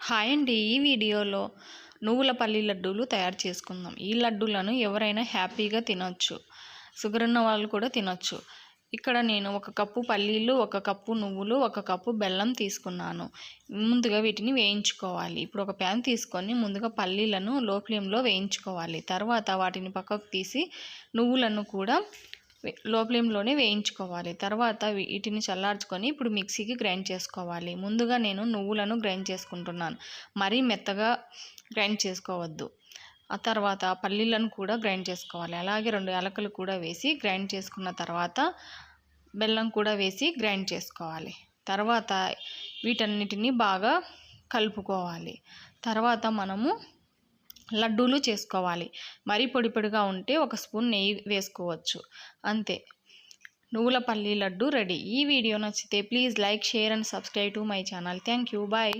Hi అండి. ఈ వీడియోలో నువ్వుల పల్లి లడ్డూలు తయారు చేసుకుందాం. ఈ లడ్డూలను ఎవరైనా హ్యాపీగా తినొచ్చు. షుగర్ ఉన్న వాళ్ళు కూడా తినొచ్చు. ఇక్కడ నేను 1 కప్పు పల్లీలు, 1 కప్పు నువ్వులు, 1 కప్పు బెల్లం తీసుకున్నాను. ముందుగా వీటిని వేయించుకోవాలి. ఇప్పుడు ఒక ప్యాన్ తీసుకొని ముందుగా పల్లీలను లో ఫ్లేమ్లో వేయించుకోవాలి. తర్వాత వాటిని పక్కకు తీసి నువ్వులను కూడా లో ఫ్లేమ్లోనే వేయించుకోవాలి. తర్వాత వీటిని చల్లార్చుకొని ఇప్పుడు మిక్సీకి గ్రైండ్ చేసుకోవాలి. ముందుగా నేను నువ్వులను గ్రైండ్ చేసుకుంటున్నాను. మరీ మెత్తగా గ్రైండ్ చేసుకోవద్దు. ఆ తర్వాత పల్లీలను కూడా గ్రైండ్ చేసుకోవాలి. అలాగే 2 యాలకులు కూడా వేసి గ్రైండ్ చేసుకున్న తర్వాత బెల్లం కూడా వేసి గ్రైండ్ చేసుకోవాలి. తర్వాత వీటన్నిటిని బాగా కలుపుకోవాలి. తర్వాత మనము లడ్డూలు చేసుకోవాలి. మరీ పొడి పొడిగా ఉంటే 1 స్పూన్ నెయ్యి వేసుకోవచ్చు. అంతే, నువ్వుల పల్లి లడ్డు రెడీ. ఈ వీడియో నచ్చితే please like, share and subscribe to my channel. Thank you. Bye.